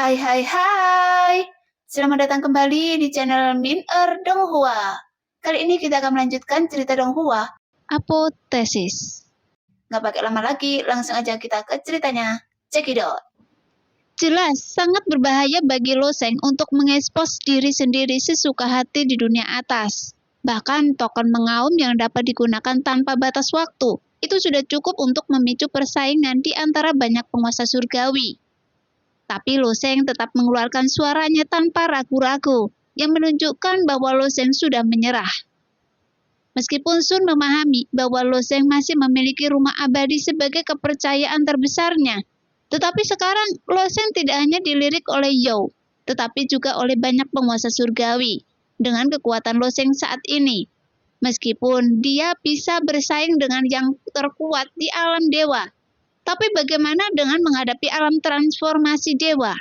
Hai hai hai, selamat datang kembali di channel Min Donghua. Kali ini kita akan melanjutkan cerita Donghua. Apotesis. Nggak pakai lama lagi, langsung aja kita ke ceritanya. Check it out. Jelas, sangat berbahaya bagi Loseng untuk mengekspos diri sendiri sesuka hati di dunia atas. Bahkan token mengaum yang dapat digunakan tanpa batas waktu, itu sudah cukup untuk memicu persaingan di antara banyak penguasa surgawi. Tapi Loseng tetap mengeluarkan suaranya tanpa ragu-ragu, yang menunjukkan bahwa Loseng sudah menyerah. Meskipun Sun memahami bahwa Loseng masih memiliki rumah abadi sebagai kepercayaan terbesarnya, tetapi sekarang Loseng tidak hanya dilirik oleh Yao, tetapi juga oleh banyak penguasa surgawi. Dengan kekuatan Loseng saat ini, meskipun dia bisa bersaing dengan yang terkuat di alam dewa, tapi bagaimana dengan menghadapi alam transformasi dewa?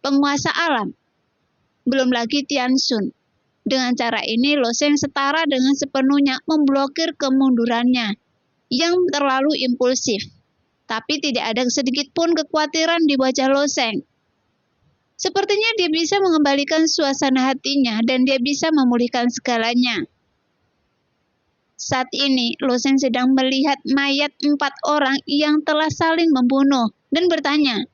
Penguasa alam, belum lagi Tian Xun. Dengan cara ini, Loseng setara dengan sepenuhnya memblokir kemundurannya yang terlalu impulsif. Tapi tidak ada sedikit pun kekhawatiran di wajah Loseng. Sepertinya dia bisa mengembalikan suasana hatinya dan dia bisa memulihkan segalanya. Saat ini, Loseng sedang melihat mayat 4 orang yang telah saling membunuh dan bertanya,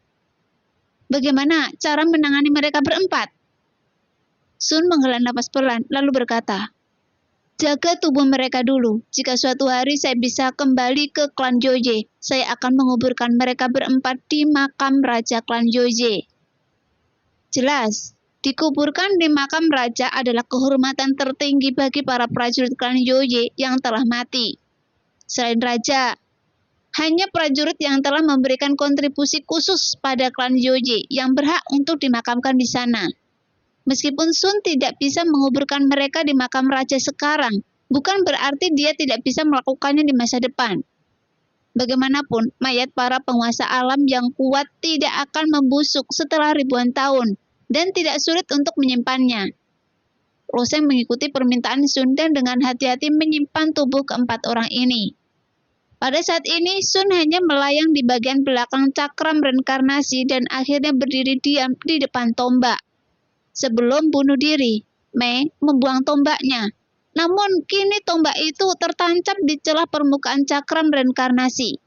bagaimana cara menangani mereka berempat? Sun menghela napas pelan, lalu berkata, jaga tubuh mereka dulu. Jika suatu hari saya bisa kembali ke klan Joje, saya akan menguburkan mereka berempat di makam raja klan Joje. Jelas, dikuburkan di makam raja adalah kehormatan tertinggi bagi para prajurit klan Joje yang telah mati. Selain raja, hanya prajurit yang telah memberikan kontribusi khusus pada klan Joje yang berhak untuk dimakamkan di sana. Meskipun Sun tidak bisa menguburkan mereka di makam raja sekarang, bukan berarti dia tidak bisa melakukannya di masa depan. Bagaimanapun, mayat para penguasa alam yang kuat tidak akan membusuk setelah ribuan tahun, dan tidak sulit untuk menyimpannya. Loseng mengikuti permintaan Sun dan dengan hati-hati menyimpan tubuh keempat orang ini. Pada saat ini, Sun hanya melayang di bagian belakang cakram reinkarnasi dan akhirnya berdiri diam di depan tombak. Sebelum bunuh diri, Mei membuang tombaknya. Namun kini tombak itu tertancap di celah permukaan cakram reinkarnasi.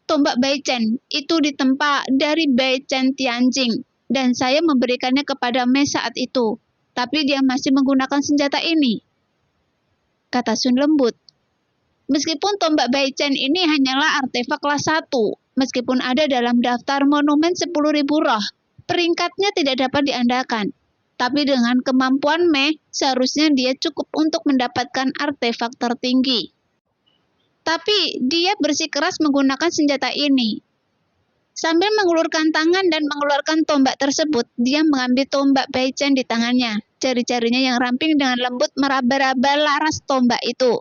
Tombak Baichen itu ditempa dari Baichen Tianjing dan saya memberikannya kepada Mei saat itu. Tapi dia masih menggunakan senjata ini, kata Sun lembut. Meskipun tombak Baichen ini hanyalah artefak kelas 1, meskipun ada dalam daftar monumen 10.000 roh, peringkatnya tidak dapat diandalkan. Tapi dengan kemampuan Mei, seharusnya dia cukup untuk mendapatkan artefak tertinggi. Tapi dia bersikeras menggunakan senjata ini. Sambil mengulurkan tangan dan mengeluarkan tombak tersebut, dia mengambil tombak Baichen di tangannya. Jari-jarinya yang ramping dengan lembut meraba-raba laras tombak itu.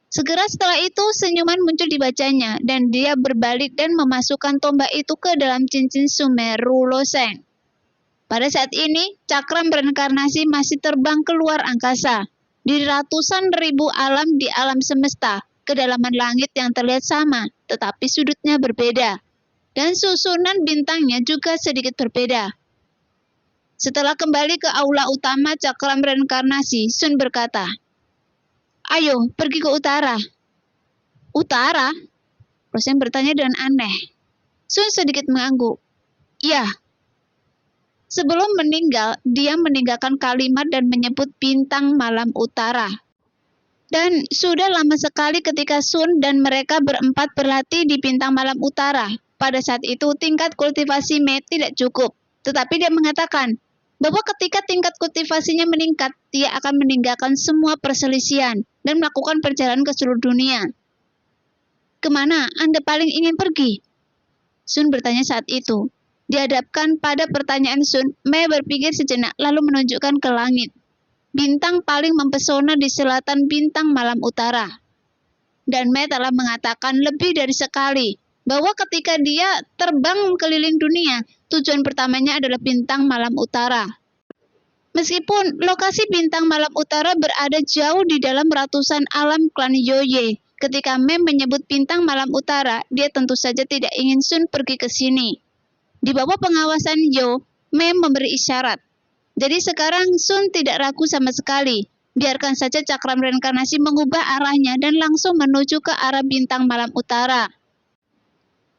Segera setelah itu, senyuman muncul di wajahnya, dan dia berbalik dan memasukkan tombak itu ke dalam cincin Sumeru Loseng. Pada saat ini, cakram reinkarnasi masih terbang keluar angkasa. Di ratusan ribu alam di alam semesta, kedalaman langit yang terlihat sama, tetapi sudutnya berbeda. Dan susunan bintangnya juga sedikit berbeda. Setelah kembali ke aula utama cakram reinkarnasi, Sun berkata, ayo, pergi ke utara. Utara? Loseng bertanya dengan aneh. Sun sedikit mengangguk. Ya. Sebelum meninggal, dia meninggalkan kalimat dan menyebut bintang malam utara. Dan sudah lama sekali ketika Sun dan mereka berempat berlatih di bintang malam utara. Pada saat itu, tingkat kultivasi Mei tidak cukup. Tetapi dia mengatakan bahwa ketika tingkat kultivasinya meningkat, dia akan meninggalkan semua perselisihan dan melakukan perjalanan ke seluruh dunia. Kemana Anda paling ingin pergi? Sun bertanya saat itu. Dihadapkan pada pertanyaan Sun, Mei berpikir sejenak lalu menunjukkan ke langit. Bintang paling mempesona di selatan bintang malam utara. Dan Mei telah mengatakan lebih dari sekali bahwa ketika dia terbang keliling dunia, tujuan pertamanya adalah bintang malam utara. Meskipun lokasi bintang malam utara berada jauh di dalam ratusan alam klan Yoye, ketika Mei menyebut bintang malam utara, dia tentu saja tidak ingin Sun pergi ke sini. Di bawah pengawasan Yo, Mei memberi isyarat. Jadi sekarang Sun tidak ragu sama sekali. Biarkan saja cakram reinkarnasi mengubah arahnya dan langsung menuju ke arah bintang malam utara.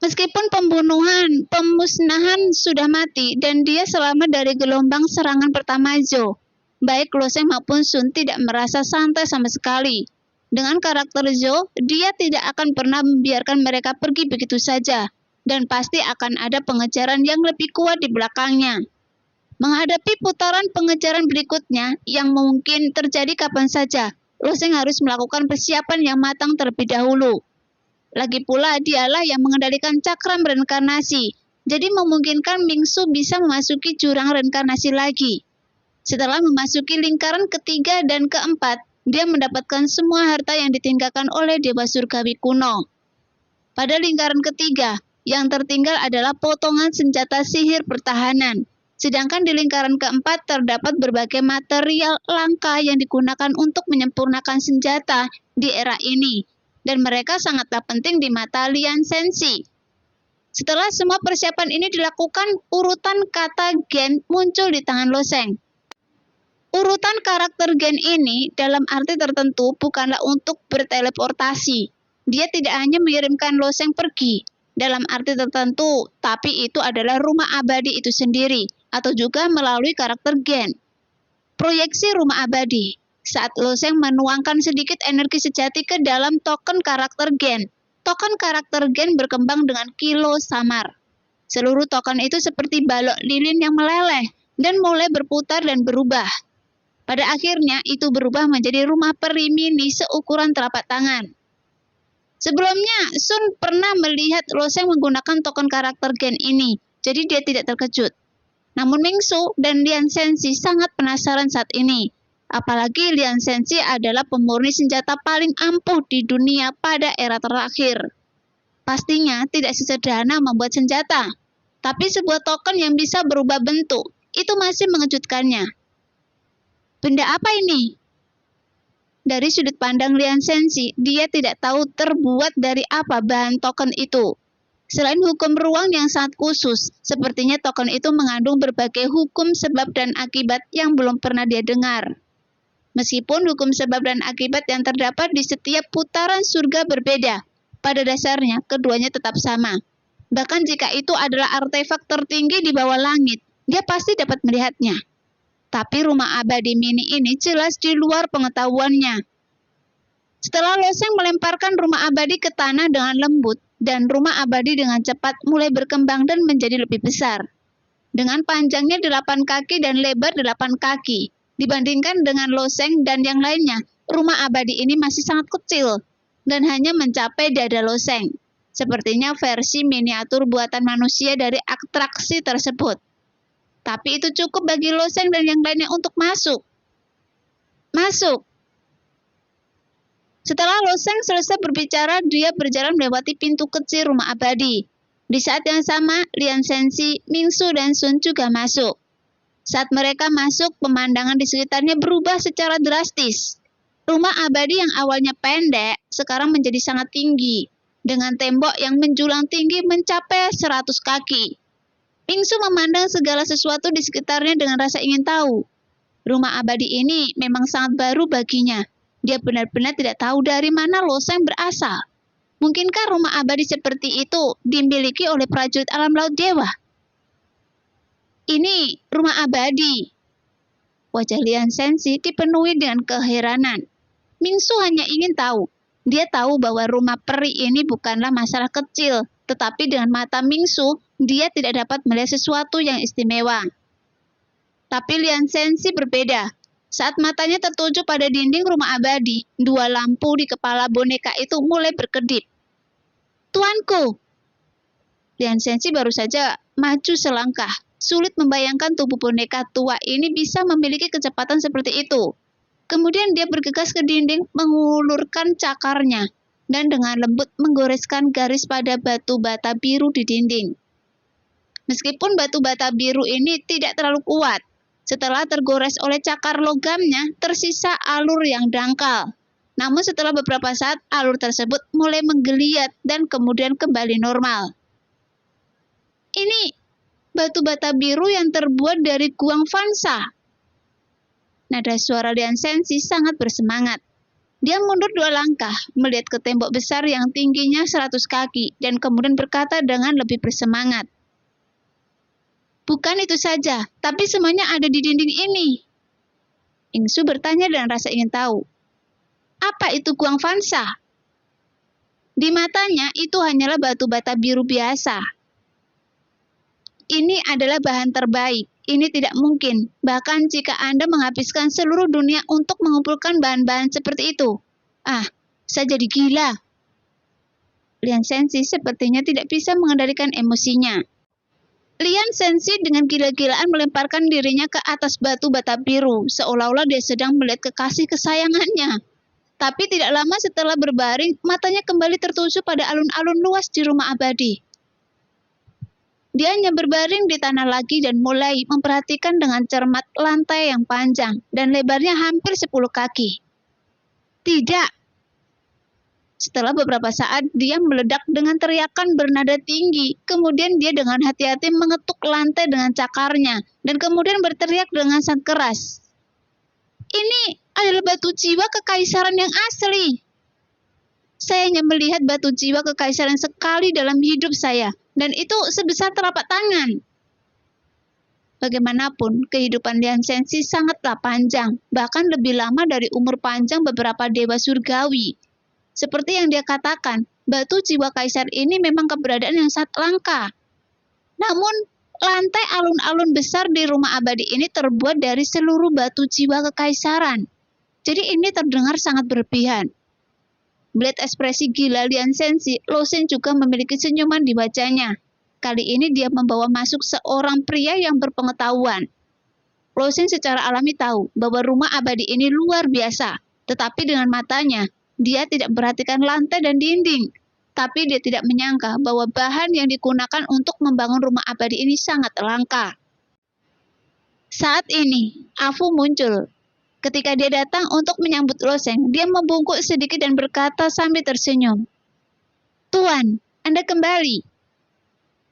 Meskipun pemusnahan sudah mati dan dia selamat dari gelombang serangan pertama Zhou, baik Lo Sheng maupun Sun tidak merasa santai sama sekali. Dengan karakter Zhou, dia tidak akan pernah membiarkan mereka pergi begitu saja, dan pasti akan ada pengejaran yang lebih kuat di belakangnya. Menghadapi putaran pengejaran berikutnya yang mungkin terjadi kapan saja, Lo Sheng harus melakukan persiapan yang matang terlebih dahulu. Lagi pula dialah yang mengendalikan cakram reinkarnasi, jadi memungkinkan Mingsu bisa memasuki jurang reinkarnasi lagi. Setelah memasuki lingkaran ketiga dan keempat, dia mendapatkan semua harta yang ditinggalkan oleh Dewa Surgawi kuno. Pada lingkaran ketiga, yang tertinggal adalah potongan senjata sihir pertahanan. Sedangkan di lingkaran keempat terdapat berbagai material langka yang digunakan untuk menyempurnakan senjata di era ini. Dan mereka sangatlah penting di mata Lian Sensi. Setelah semua persiapan ini dilakukan, urutan kata gen muncul di tangan Lo Sheng. Urutan karakter gen ini dalam arti tertentu bukanlah untuk berteleportasi. Dia tidak hanya mengirimkan Lo Sheng pergi dalam arti tertentu, tapi itu adalah rumah abadi itu sendiri, atau juga melalui karakter gen. Proyeksi rumah abadi. Saat Lo Sheng menuangkan sedikit energi sejati ke dalam token karakter gen, token karakter gen berkembang dengan kilo samar. Seluruh token itu seperti balok lilin yang meleleh dan mulai berputar dan berubah. Pada akhirnya itu berubah menjadi rumah peri mini seukuran telapak tangan. Sebelumnya, Sun pernah melihat Lo Sheng menggunakan token karakter gen ini, jadi dia tidak terkejut. Namun Mingsu dan Lian Sensi sangat penasaran saat ini. Apalagi Lian Sensi adalah pemurni senjata paling ampuh di dunia pada era terakhir. Pastinya tidak sesederhana membuat senjata, tapi sebuah token yang bisa berubah bentuk, itu masih mengejutkannya. Benda apa ini? Dari sudut pandang Lian Sensi, dia tidak tahu terbuat dari apa bahan token itu. Selain hukum ruang yang sangat khusus, sepertinya token itu mengandung berbagai hukum sebab dan akibat yang belum pernah dia dengar. Meskipun hukum sebab dan akibat yang terdapat di setiap putaran surga berbeda, pada dasarnya keduanya tetap sama. Bahkan jika itu adalah artefak tertinggi di bawah langit, dia pasti dapat melihatnya. Tapi rumah abadi mini ini jelas di luar pengetahuannya. Setelah Lo Sheng melemparkan rumah abadi ke tanah dengan lembut, dan rumah abadi dengan cepat mulai berkembang dan menjadi lebih besar. Dengan panjangnya 8 kaki dan lebar 8 kaki, dibandingkan dengan Lo Sheng dan yang lainnya, rumah abadi ini masih sangat kecil dan hanya mencapai dada Lo Sheng. Sepertinya versi miniatur buatan manusia dari atraksi tersebut. Tapi itu cukup bagi Lo Sheng dan yang lainnya untuk masuk. Masuk! Setelah Lo Sheng selesai berbicara, dia berjalan melewati pintu kecil rumah abadi. Di saat yang sama, Lian Sensi, Mingsu, dan Sun juga masuk. Saat mereka masuk, pemandangan di sekitarnya berubah secara drastis. Rumah abadi yang awalnya pendek, sekarang menjadi sangat tinggi, dengan tembok yang menjulang tinggi mencapai 100 kaki. Mingsu memandang segala sesuatu di sekitarnya dengan rasa ingin tahu. Rumah abadi ini memang sangat baru baginya. Dia benar-benar tidak tahu dari mana Lo Sheng berasal. Mungkinkah rumah abadi seperti itu dimiliki oleh prajurit alam laut dewa? Ini rumah abadi. Wajah Lian Sensi dipenuhi dengan keheranan. Mingsu hanya ingin tahu. Dia tahu bahwa rumah peri ini bukanlah masalah kecil, tetapi dengan mata Mingsu, dia tidak dapat melihat sesuatu yang istimewa. Tapi Lian Sensi berbeda. Saat matanya tertuju pada dinding rumah abadi, 2 lampu di kepala boneka itu mulai berkedip. Tuanku! Lian Sensi baru saja maju selangkah. Sulit membayangkan tubuh boneka tua ini bisa memiliki kecepatan seperti itu. Kemudian dia bergegas ke dinding, mengulurkan cakarnya, dan dengan lembut menggoreskan garis pada batu bata biru di dinding. Meskipun batu bata biru ini tidak terlalu kuat, setelah tergores oleh cakar logamnya, tersisa alur yang dangkal. Namun setelah beberapa saat, alur tersebut mulai menggeliat dan kemudian kembali normal. batu bata biru yang terbuat dari guang Vansa. Nada suara Lian Sensi sangat bersemangat. Dia mundur 2 langkah, melihat ke tembok besar yang tingginya 100 kaki, dan kemudian berkata dengan lebih bersemangat. Bukan itu saja, tapi semuanya ada di dinding ini. Ingsu bertanya dengan rasa ingin tahu. Apa itu guang Vansa? Di matanya itu hanyalah batu bata biru biasa. Ini adalah bahan terbaik. Ini tidak mungkin. Bahkan jika Anda menghabiskan seluruh dunia untuk mengumpulkan bahan-bahan seperti itu. Saya jadi gila. Lian Sensi sepertinya tidak bisa mengendalikan emosinya. Lian Sensi dengan gila-gilaan melemparkan dirinya ke atas batu bata biru, seolah-olah dia sedang melihat kekasih kesayangannya. Tapi tidak lama setelah berbaring, matanya kembali tertuju pada alun-alun luas di rumah abadi. Dia hanya berbaring di tanah lagi dan mulai memperhatikan dengan cermat lantai yang panjang dan lebarnya hampir 10 kaki. Tidak. Setelah beberapa saat, dia meledak dengan teriakan bernada tinggi. Kemudian dia dengan hati-hati mengetuk lantai dengan cakarnya dan kemudian berteriak dengan sangat keras. Ini adalah batu jiwa kekaisaran yang asli. Saya hanya melihat batu jiwa kekaisaran sekali dalam hidup saya, dan itu sebesar telapak tangan. Bagaimanapun, kehidupan Lian Sensi sangatlah panjang, bahkan lebih lama dari umur panjang beberapa dewa surgawi. Seperti yang dia katakan, batu jiwa kaisar ini memang keberadaan yang sangat langka. Namun, lantai alun-alun besar di rumah abadi ini terbuat dari seluruh batu jiwa kekaisaran. Jadi ini terdengar sangat berlebihan. Melihat ekspresi gila Lian Sensi, Lo Shen juga memiliki senyuman di wajahnya. Kali ini dia membawa masuk seorang pria yang berpengetahuan. Lo Shen secara alami tahu bahwa rumah abadi ini luar biasa, tetapi dengan matanya, dia tidak memperhatikan lantai dan dinding. Tapi dia tidak menyangka bahwa bahan yang digunakan untuk membangun rumah abadi ini sangat langka. Saat ini, Afu muncul. Ketika dia datang untuk menyambut Lo Shen, dia membungkuk sedikit dan berkata sambil tersenyum. Tuan, Anda kembali.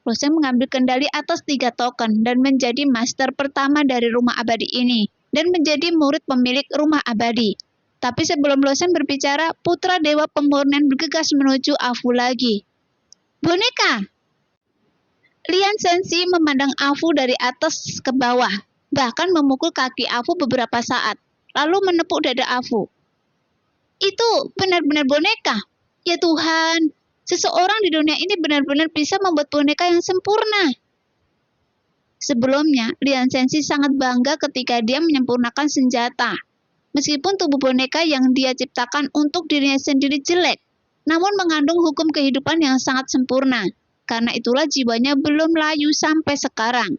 Lo Shen mengambil kendali atas 3 token dan menjadi master pertama dari rumah abadi ini dan menjadi murid pemilik rumah abadi. Tapi sebelum Lo Shen berbicara, putra dewa pemurnian bergegas menuju Afu lagi. Boneka! Lian Sensi memandang Afu dari atas ke bawah, bahkan memukul kaki Afu beberapa saat. Lalu menepuk dada Afu. Itu benar-benar boneka. Ya Tuhan, seseorang di dunia ini benar-benar bisa membuat boneka yang sempurna. Sebelumnya, Lian Sensi sangat bangga ketika dia menyempurnakan senjata. Meskipun tubuh boneka yang dia ciptakan untuk dirinya sendiri jelek, namun mengandung hukum kehidupan yang sangat sempurna. Karena itulah jiwanya belum layu sampai sekarang.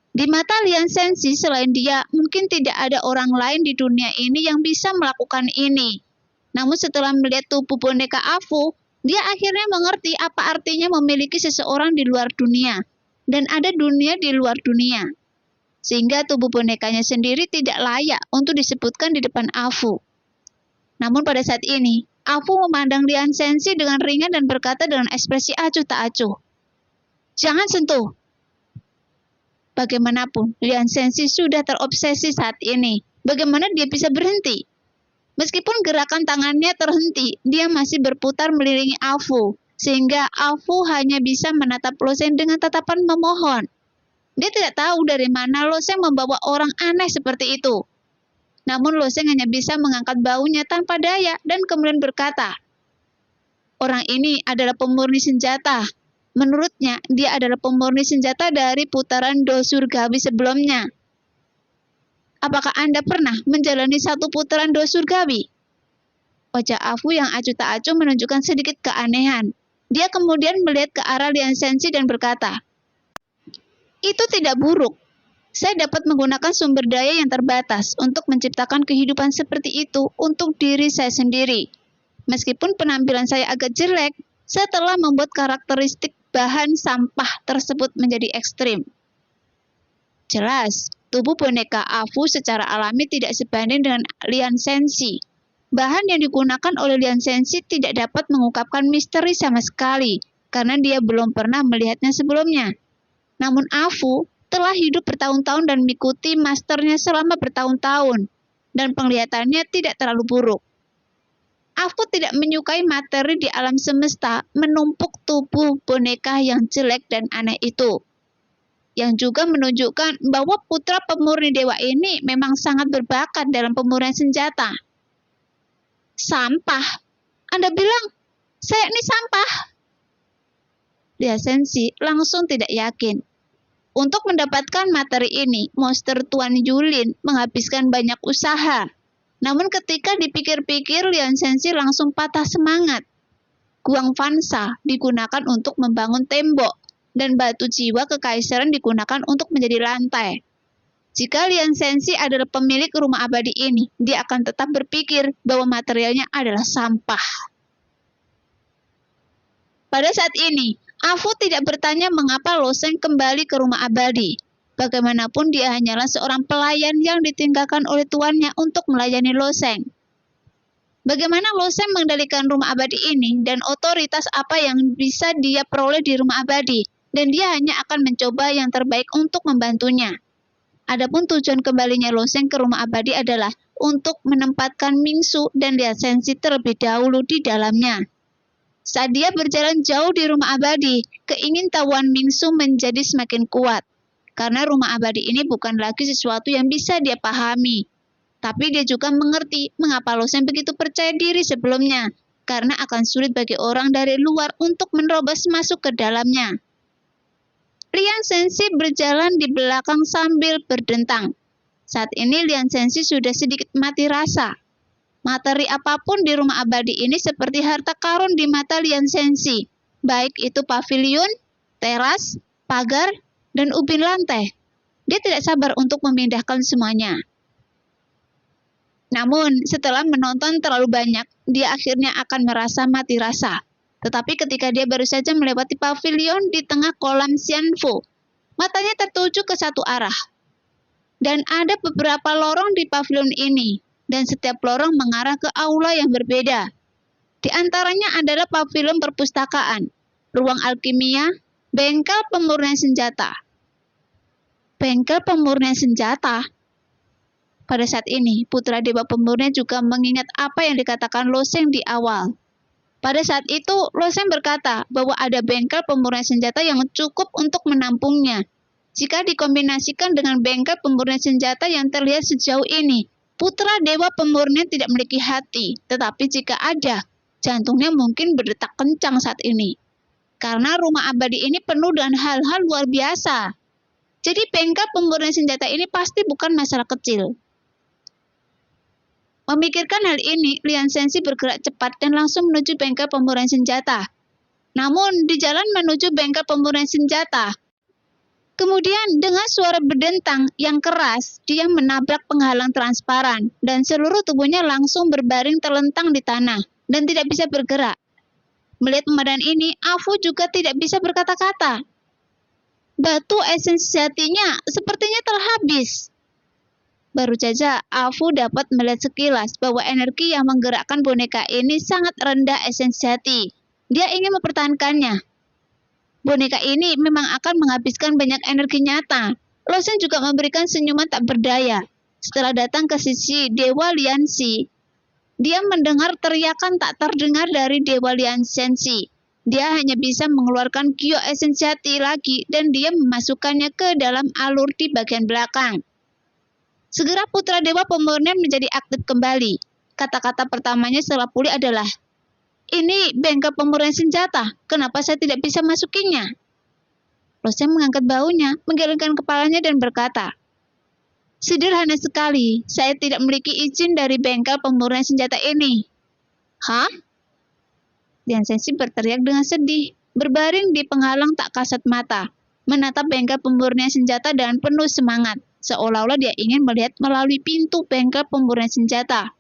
Di mata Lian Sensi, selain dia, mungkin tidak ada orang lain di dunia ini yang bisa melakukan ini. Namun setelah melihat tubuh boneka Afu, dia akhirnya mengerti apa artinya memiliki seseorang di luar dunia. Dan ada dunia di luar dunia. Sehingga tubuh bonekanya sendiri tidak layak untuk disebutkan di depan Afu. Namun pada saat ini, Afu memandang Lian Sensi dengan ringan dan berkata dengan ekspresi acuh tak acuh. Jangan sentuh. Bagaimanapun, Lian Sensi sudah terobsesi saat ini. Bagaimana dia bisa berhenti? Meskipun gerakan tangannya terhenti, dia masih berputar meliringi Afu, sehingga Afu hanya bisa menatap Lo Shen dengan tatapan memohon. Dia tidak tahu dari mana Lo Shen membawa orang aneh seperti itu. Namun Lo Shen hanya bisa mengangkat baunya tanpa daya dan kemudian berkata, orang ini adalah pemurni senjata. Menurutnya, dia adalah pemurni senjata dari putaran Do Surgawi sebelumnya. Apakah Anda pernah menjalani satu putaran Do Surgawi? Wajah Afu yang acuh tak acuh menunjukkan sedikit keanehan. Dia kemudian melihat ke arah Lian Sensi dan berkata, itu tidak buruk. Saya dapat menggunakan sumber daya yang terbatas untuk menciptakan kehidupan seperti itu untuk diri saya sendiri. Meskipun penampilan saya agak jelek, saya telah membuat karakteristik bahan sampah tersebut menjadi ekstrim. Jelas, tubuh boneka Afu secara alami tidak sebanding dengan Lian Sensi. Bahan yang digunakan oleh Lian Sensi tidak dapat mengungkapkan misteri sama sekali, karena dia belum pernah melihatnya sebelumnya. Namun Afu telah hidup bertahun-tahun dan mengikuti masternya selama bertahun-tahun, dan penglihatannya tidak terlalu buruk. Afu tidak menyukai materi di alam semesta menumpuk tubuh boneka yang jelek dan aneh itu, yang juga menunjukkan bahwa putra pemurni dewa ini memang sangat berbakat dalam pemurnian senjata. Sampah? Anda bilang, saya ini sampah? Lia Sensi langsung tidak yakin. Untuk mendapatkan materi ini, monster Tuan Yulin menghabiskan banyak usaha. Namun ketika dipikir-pikir, Lian Sensi langsung patah semangat. Guang Fansa digunakan untuk membangun tembok, dan batu jiwa kekaisaran digunakan untuk menjadi lantai. Jika Lian Sensi adalah pemilik rumah abadi ini, dia akan tetap berpikir bahwa materialnya adalah sampah. Pada saat ini, Afu tidak bertanya mengapa Loseng kembali ke rumah abadi. Bagaimanapun dia hanyalah seorang pelayan yang ditinggalkan oleh tuannya untuk melayani Loseng. Bagaimana Loseng mengendalikan rumah abadi ini dan otoritas apa yang bisa dia peroleh di rumah abadi, dan dia hanya akan mencoba yang terbaik untuk membantunya. Adapun tujuan kembalinya Loseng ke rumah abadi adalah untuk menempatkan Mingsu dan Lia Sensi terlebih dahulu di dalamnya. Saat dia berjalan jauh di rumah abadi, keingintahuan Mingsu menjadi semakin kuat. Karena rumah abadi ini bukan lagi sesuatu yang bisa dia pahami. Tapi dia juga mengerti mengapa Loseng begitu percaya diri sebelumnya, karena akan sulit bagi orang dari luar untuk menerobos masuk ke dalamnya. Lian Sensi berjalan di belakang sambil berdentang. Saat ini Lian Sensi sudah sedikit mati rasa. Materi apapun di rumah abadi ini seperti harta karun di mata Lian Sensi, baik itu pavilion, teras, pagar, dan ubin lantai. Dia tidak sabar untuk memindahkan semuanya. Namun, setelah menonton terlalu banyak, dia akhirnya akan merasa mati rasa. Tetapi ketika dia baru saja melewati pavilion di tengah kolam Xianfu, matanya tertuju ke satu arah. Dan ada beberapa lorong di pavilion ini, dan setiap lorong mengarah ke aula yang berbeda. Di antaranya adalah pavilion perpustakaan, ruang alkimia, bengkel pemurnian senjata. Bengkel pemurnian senjata? Pada saat ini, putra dewa pemurnian juga mengingat apa yang dikatakan Loseng di awal. Pada saat itu, Loseng berkata bahwa ada bengkel pemurnian senjata yang cukup untuk menampungnya. Jika dikombinasikan dengan bengkel pemurnian senjata yang terlihat sejauh ini, putra dewa pemurnian tidak memiliki hati, tetapi jika ada, jantungnya mungkin berdetak kencang saat ini. Karena rumah abadi ini penuh dengan hal-hal luar biasa. Jadi bengkel pemurnian senjata ini pasti bukan masalah kecil. Memikirkan hal ini, Lian Sensi bergerak cepat dan langsung menuju bengkel pemurnian senjata. Namun, di jalan menuju bengkel pemurnian senjata, kemudian dengan suara berdentang yang keras, dia menabrak penghalang transparan dan seluruh tubuhnya langsung berbaring terlentang di tanah dan tidak bisa bergerak. Melihat pemandangan ini, Afu juga tidak bisa berkata-kata. Batu esensi sejatinya sepertinya telah habis. Baru saja Afu dapat melihat sekilas bahwa energi yang menggerakkan boneka ini sangat rendah esensi hati. Dia ingin mempertahankannya. Boneka ini memang akan menghabiskan banyak energi nyata. Loseng juga memberikan senyuman tak berdaya. Setelah datang ke sisi Dewa Lianxi, dia mendengar teriakan tak terdengar dari Dewa Lianxi. Dia hanya bisa mengeluarkan Gyo esensi hati lagi dan dia memasukkannya ke dalam alur di bagian belakang. Segera putra dewa pemurnian menjadi aktif kembali. Kata-kata pertamanya setelah pulih adalah, "Ini bengkel pemurnian senjata, kenapa saya tidak bisa masukinya?" Loseng mengangkat bahunya, menggelengkan kepalanya dan berkata, "Sederhana sekali, saya tidak memiliki izin dari bengkel pemurnian senjata ini." "Hah?" Lian Sensi berteriak dengan sedih, berbaring di penghalang tak kasat mata, menatap bengkel pemurnian senjata dengan penuh semangat, seolah-olah dia ingin melihat melalui pintu bengkel pemurnian senjata.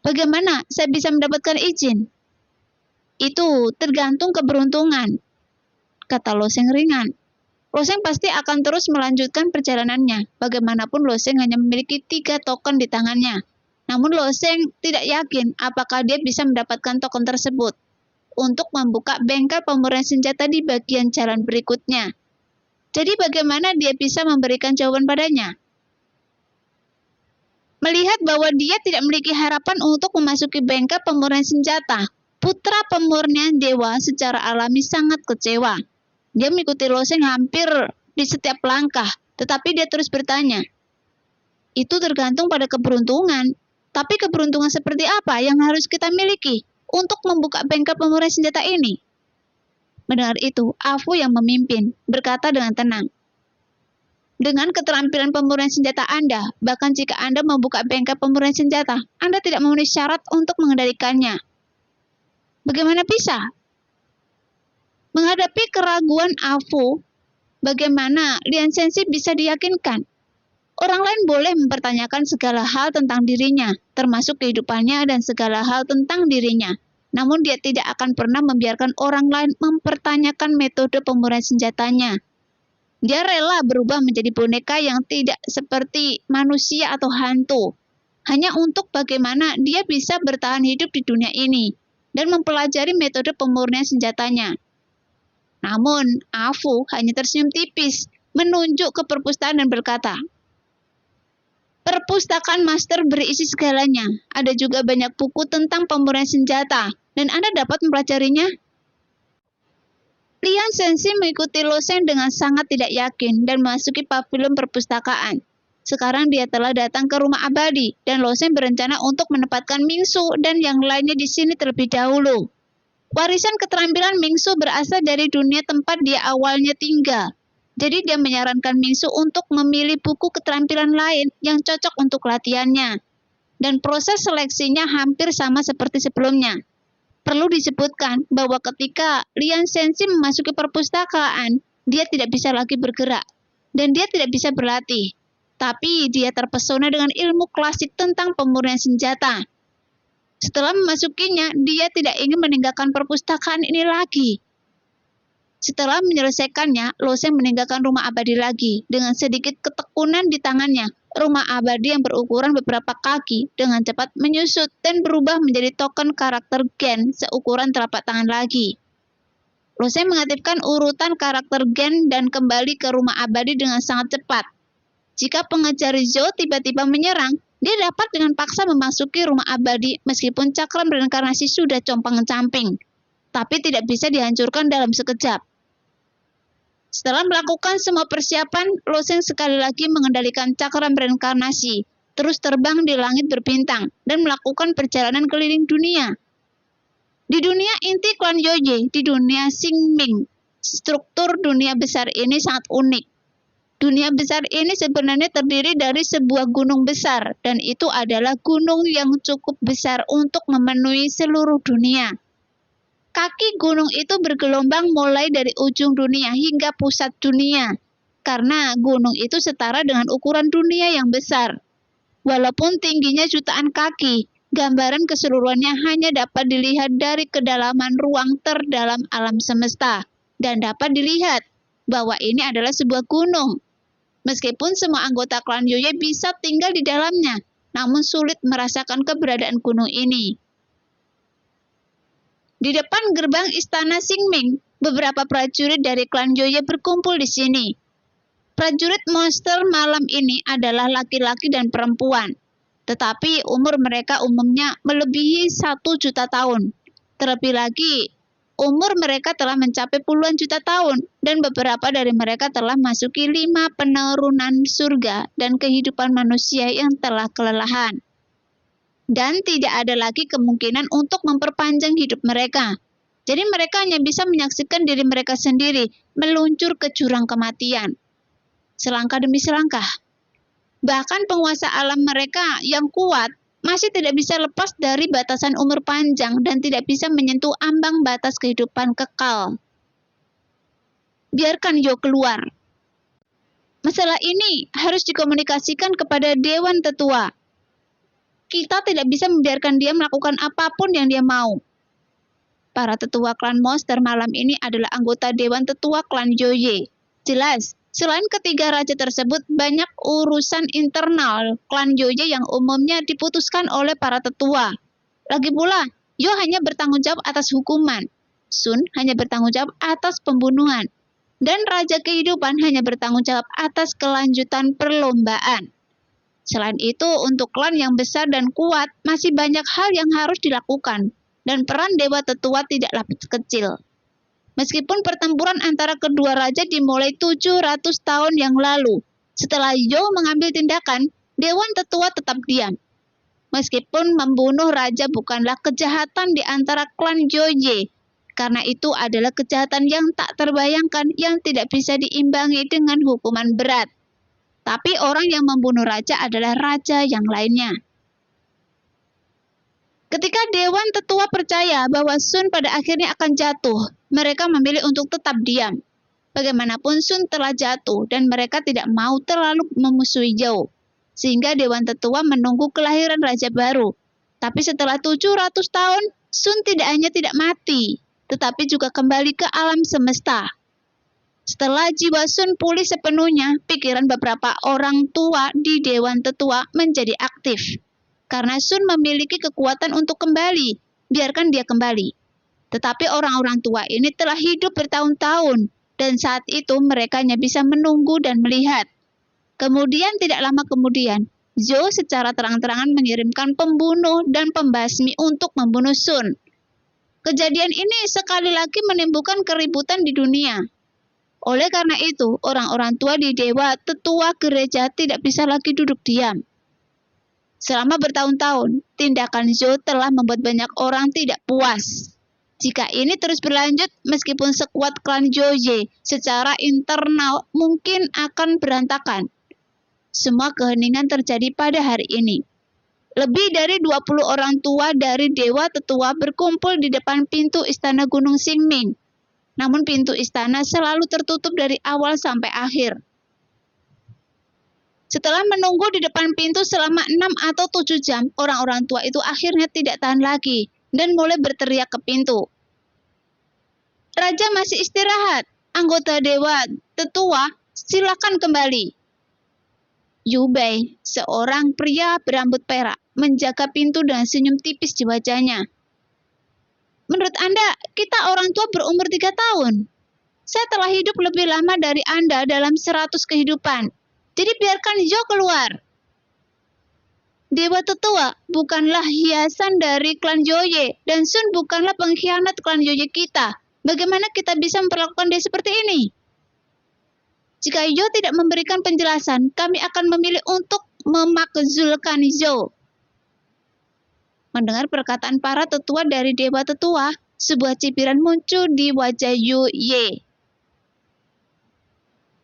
"Bagaimana saya bisa mendapatkan izin?" "Itu tergantung keberuntungan," kata Loseng ringan. Loseng pasti akan terus melanjutkan perjalanannya. Bagaimanapun Loseng hanya memiliki 3 token di tangannya. Namun Loseng tidak yakin apakah dia bisa mendapatkan token tersebut untuk membuka bengkel pemurnian senjata di bagian jalan berikutnya. Jadi bagaimana dia bisa memberikan jawaban padanya? Melihat bahwa dia tidak memiliki harapan untuk memasuki bengkel pemurnian senjata, putra pemurnian dewa secara alami sangat kecewa. Dia mengikuti Lo Sheng hampir di setiap langkah, tetapi dia terus bertanya, itu tergantung pada keberuntungan. Tapi keberuntungan seperti apa yang harus kita miliki untuk membuka bengkel pemurnian senjata ini? Mendengar itu, Afu yang memimpin berkata dengan tenang, dengan keterampilan pemurnian senjata Anda, bahkan jika Anda membuka bengkel pemurnian senjata, Anda tidak memenuhi syarat untuk mengendalikannya. Bagaimana bisa? Menghadapi keraguan Afu, bagaimana Lian Shenxi bisa diyakinkan? Orang lain boleh mempertanyakan segala hal tentang dirinya, termasuk kehidupannya dan segala hal tentang dirinya. Namun dia tidak akan pernah membiarkan orang lain mempertanyakan metode pemurnian senjatanya. Dia rela berubah menjadi boneka yang tidak seperti manusia atau hantu, hanya untuk bagaimana dia bisa bertahan hidup di dunia ini dan mempelajari metode pemurnian senjatanya. Namun, Afu hanya tersenyum tipis, menunjuk ke perpustakaan dan berkata, perpustakaan master berisi segalanya. Ada juga banyak buku tentang pemurnian senjata, dan Anda dapat mempelajarinya. Lian Shenxi mengikuti Lo Sheng dengan sangat tidak yakin dan memasuki pavilion perpustakaan. Sekarang dia telah datang ke rumah abadi, dan Lo Sheng berencana untuk menempatkan Mingsu dan yang lainnya di sini terlebih dahulu. Warisan keterampilan Mingsu berasal dari dunia tempat dia awalnya tinggal. Jadi dia menyarankan Mingsu untuk memilih buku keterampilan lain yang cocok untuk latihannya. Dan proses seleksinya hampir sama seperti sebelumnya. Perlu disebutkan bahwa ketika Lian Shenxi memasuki perpustakaan, dia tidak bisa lagi bergerak. Dan dia tidak bisa berlatih. Tapi dia terpesona dengan ilmu klasik tentang pemurnian senjata. Setelah memasukinya, dia tidak ingin meninggalkan perpustakaan ini lagi. Setelah menyelesaikannya, Lo Sheng meninggalkan rumah abadi lagi. Dengan sedikit ketekunan di tangannya, rumah abadi yang berukuran beberapa kaki dengan cepat menyusut dan berubah menjadi token karakter Gen seukuran telapak tangan lagi. Lo Sheng mengaktifkan urutan karakter Gen dan kembali ke rumah abadi dengan sangat cepat. Jika pengejar Zhou tiba-tiba menyerang, dia dapat dengan paksa memasuki rumah abadi meskipun cakram reinkarnasi sudah compang-camping, tapi tidak bisa dihancurkan dalam sekejap. Setelah melakukan semua persiapan, Lo Sheng sekali lagi mengendalikan cakram reinkarnasi, terus terbang di langit berbintang, dan melakukan perjalanan keliling dunia. Di dunia inti klan Yoye, di dunia Xingming, struktur dunia besar ini sangat unik. Dunia besar ini sebenarnya terdiri dari sebuah gunung besar, dan itu adalah gunung yang cukup besar untuk memenuhi seluruh dunia. Kaki gunung itu bergelombang mulai dari ujung dunia hingga pusat dunia, karena gunung itu setara dengan ukuran dunia yang besar. Walaupun tingginya jutaan kaki, gambaran keseluruhannya hanya dapat dilihat dari kedalaman ruang terdalam alam semesta, dan dapat dilihat bahwa ini adalah sebuah gunung. Meskipun semua anggota klan Yoye bisa tinggal di dalamnya, namun sulit merasakan keberadaan gunung ini. Di depan gerbang istana Xingming, beberapa prajurit dari klan Yoye berkumpul di sini. Prajurit monster malam ini adalah laki-laki dan perempuan, tetapi umur mereka umumnya melebihi 1 juta tahun. Terlebih lagi, umur mereka telah mencapai puluhan juta tahun, dan beberapa dari mereka telah masuki 5 penurunan surga dan kehidupan manusia yang telah kelelahan. Dan tidak ada lagi kemungkinan untuk memperpanjang hidup mereka. Jadi mereka hanya bisa menyaksikan diri mereka sendiri meluncur ke jurang kematian. Selangkah demi selangkah. Bahkan penguasa alam mereka yang kuat masih tidak bisa lepas dari batasan umur panjang dan tidak bisa menyentuh ambang batas kehidupan kekal. Biarkan Yo keluar. Masalah ini harus dikomunikasikan kepada Dewan Tetua. Kita tidak bisa membiarkan dia melakukan apapun yang dia mau. Para tetua klan monster malam ini adalah anggota Dewan Tetua klan Yoye. Jelas, selain ketiga raja tersebut, banyak urusan internal klan Yoye yang umumnya diputuskan oleh para tetua. Lagi pula, Yo hanya bertanggung jawab atas hukuman. Sun hanya bertanggung jawab atas pembunuhan. Dan Raja Kehidupan hanya bertanggung jawab atas kelanjutan perlombaan. Selain itu, untuk klan yang besar dan kuat, masih banyak hal yang harus dilakukan, dan peran Dewa Tetua tidaklah kecil. Meskipun pertempuran antara kedua raja dimulai 700 tahun yang lalu, setelah Zhou mengambil tindakan, Dewan Tetua tetap diam. Meskipun membunuh raja bukanlah kejahatan di antara klan Zhouye, karena itu adalah kejahatan yang tak terbayangkan yang tidak bisa diimbangi dengan hukuman berat. Tapi orang yang membunuh raja adalah raja yang lainnya. Ketika Dewan Tetua percaya bahwa Sun pada akhirnya akan jatuh, mereka memilih untuk tetap diam. Bagaimanapun Sun telah jatuh dan mereka tidak mau terlalu memusuhi Zhou. Sehingga Dewan Tetua menunggu kelahiran raja baru. Tapi setelah 700 tahun, Sun tidak hanya tidak mati, tetapi juga kembali ke alam semesta. Setelah jiwa Sun pulih sepenuhnya, pikiran beberapa orang tua di Dewan Tetua menjadi aktif. Karena Sun memiliki kekuatan untuk kembali, biarkan dia kembali. Tetapi orang-orang tua ini telah hidup bertahun-tahun, dan saat itu mereka hanya bisa menunggu dan melihat. Kemudian tidak lama kemudian, Zhou secara terang-terangan mengirimkan pembunuh dan pembasmi untuk membunuh Sun. Kejadian ini sekali lagi menimbulkan keributan di dunia. Oleh karena itu, orang-orang tua di Dewa Tetua gereja tidak bisa lagi duduk diam. Selama bertahun-tahun, tindakan Zhou telah membuat banyak orang tidak puas. Jika ini terus berlanjut, meskipun sekuat klan Zhouye, secara internal mungkin akan berantakan. Semua keheningan terjadi pada hari ini. Lebih dari 20 orang tua dari Dewa Tetua berkumpul di depan pintu istana Gunung Xingming. Namun pintu istana selalu tertutup dari awal sampai akhir. Setelah menunggu di depan pintu selama 6 atau 7 jam, orang-orang tua itu akhirnya tidak tahan lagi dan mulai berteriak ke pintu. Raja masih istirahat. Anggota Dewa Tetua, silakan kembali. Yu Bei, seorang pria berambut perak, menjaga pintu dengan senyum tipis di wajahnya. Menurut Anda, kita orang tua berumur 3 tahun. Saya telah hidup lebih lama dari Anda dalam 100 kehidupan. Jadi biarkan Zhou keluar. Dewa Tetua bukanlah hiasan dari klan Zhouye, dan Sun bukanlah pengkhianat klan Zhouye kita. Bagaimana kita bisa memperlakukan dia seperti ini? Jika Zhou tidak memberikan penjelasan, kami akan memilih untuk memakzulkan Zhou. Mendengar perkataan para tetua dari Dewa Tetua, sebuah cibiran muncul di wajah Yu Ye.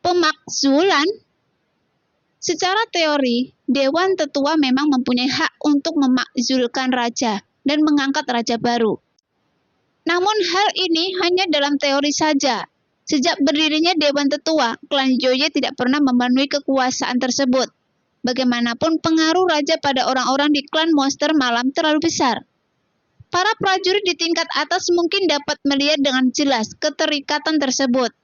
Pemakzulan? Secara teori, Dewan Tetua memang mempunyai hak untuk memakzulkan raja dan mengangkat raja baru. Namun hal ini hanya dalam teori saja. Sejak berdirinya Dewan Tetua, klan Zhouye tidak pernah memenuhi kekuasaan tersebut. Bagaimanapun pengaruh raja pada orang-orang di klan monster malam terlalu besar. Para prajurit di tingkat atas mungkin dapat melihat dengan jelas keterikatan tersebut.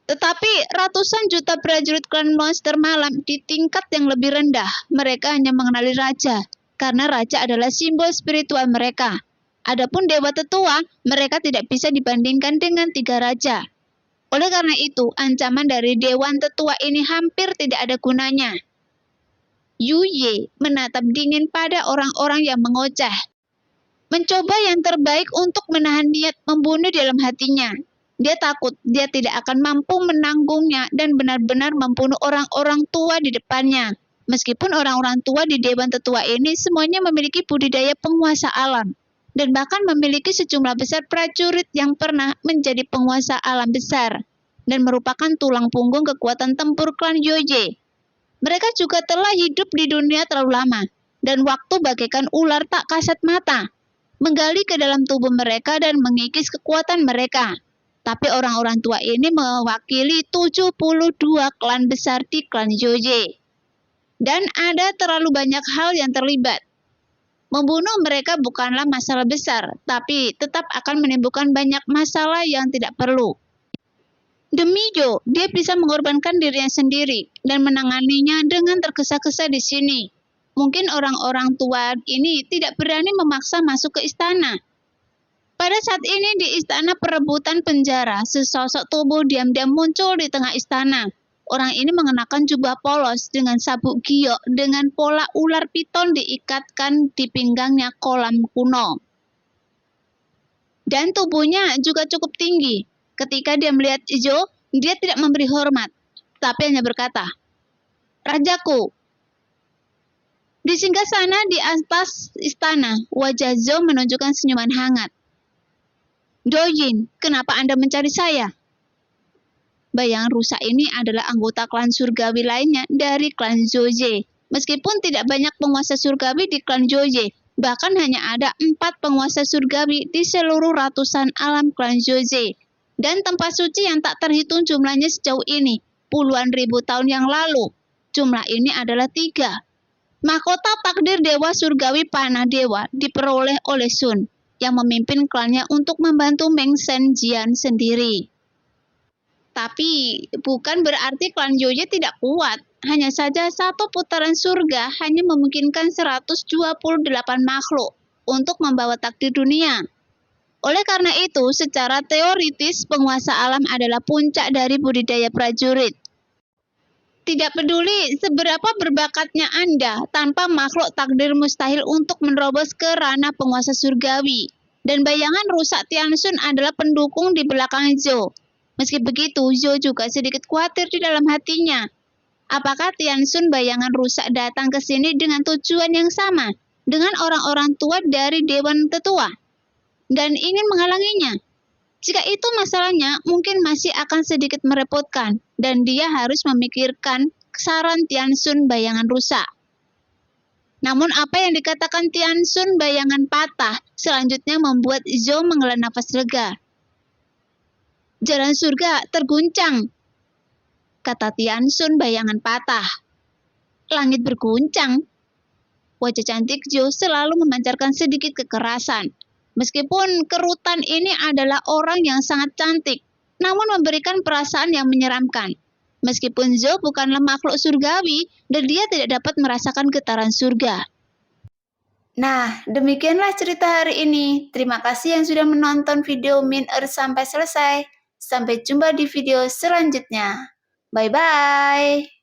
Tetapi ratusan juta prajurit klan monster malam di tingkat yang lebih rendah, mereka hanya mengenali raja, karena raja adalah simbol spiritual mereka. Adapun Dewa Tetua, mereka tidak bisa dibandingkan dengan 3 raja. Oleh karena itu, ancaman dari Dewan Tetua ini hampir tidak ada gunanya. Yu Ye menatap dingin pada orang-orang yang mengoceh. Mencoba yang terbaik untuk menahan niat membunuh dalam hatinya. Dia takut dia tidak akan mampu menanggungnya dan benar-benar membunuh orang-orang tua di depannya. Meskipun orang-orang tua di Dewan Tetua ini semuanya memiliki budidaya penguasa alam. Dan bahkan memiliki sejumlah besar prajurit yang pernah menjadi penguasa alam besar dan merupakan tulang punggung kekuatan tempur klan Zhouye. Mereka juga telah hidup di dunia terlalu lama, dan waktu bagaikan ular tak kasat mata, menggali ke dalam tubuh mereka dan mengikis kekuatan mereka. Tapi orang-orang tua ini mewakili 72 klan besar di klan Zhouye. Dan ada terlalu banyak hal yang terlibat. Membunuh mereka bukanlah masalah besar, tapi tetap akan menimbulkan banyak masalah yang tidak perlu. Demi Zhou, dia bisa mengorbankan dirinya sendiri dan menanganinya dengan tergesa-gesa di sini. Mungkin orang-orang tua ini tidak berani memaksa masuk ke istana. Pada saat ini di istana perebutan penjara, sesosok tubuh diam-diam muncul di tengah istana. Orang ini mengenakan jubah polos dengan sabuk giok dengan pola ular piton diikatkan di pinggangnya kolam kuno. Dan tubuhnya juga cukup tinggi. Ketika dia melihat Zhou, dia tidak memberi hormat, tapi hanya berkata, "Rajaku." Di singgasana di atas istana, wajah Zhou menunjukkan senyuman hangat. "Doyin, kenapa Anda mencari saya?" Bayangan rusa ini adalah anggota klan surgawi lainnya dari klan Zhouje. Meskipun tidak banyak penguasa surgawi di klan Zhouje, bahkan hanya ada 4 penguasa surgawi di seluruh ratusan alam klan Zhouje. Dan tempat suci yang tak terhitung jumlahnya sejauh ini, puluhan ribu tahun yang lalu. Jumlah ini adalah 3. Mahkota takdir Dewa Surgawi Panah Dewa diperoleh oleh Sun, yang memimpin klannya untuk membantu Meng Shen Jian sendiri. Tapi bukan berarti klan Zhouje tidak kuat. Hanya saja satu putaran surga hanya memungkinkan 128 makhluk untuk membawa takdir dunia. Oleh karena itu, secara teoritis penguasa alam adalah puncak dari budidaya prajurit. Tidak peduli seberapa berbakatnya Anda, tanpa makhluk takdir mustahil untuk menerobos ke ranah penguasa surgawi. Dan bayangan rusak Tianshun adalah pendukung di belakang Zhou. Meski begitu, Zhou juga sedikit khawatir di dalam hatinya. Apakah Tianshun bayangan rusak datang ke sini dengan tujuan yang sama dengan orang-orang tua dari Dewan Tetua dan ingin menghalanginya? Jika itu masalahnya, mungkin masih akan sedikit merepotkan dan dia harus memikirkan saran Tianshun bayangan rusak. Namun apa yang dikatakan Tianshun bayangan patah selanjutnya membuat Zhou menghela nafas lega. "Jalan surga terguncang," kata Tianshun bayangan patah. "Langit berguncang." Wajah cantik Zhou selalu memancarkan sedikit kekerasan. Meskipun kerutan ini adalah orang yang sangat cantik, namun memberikan perasaan yang menyeramkan. Meskipun Zhou bukanlah makhluk surgawi dan dia tidak dapat merasakan getaran surga. Nah, demikianlah cerita hari ini. Terima kasih yang sudah menonton video Min sampai selesai. Sampai jumpa di video selanjutnya. Bye-bye.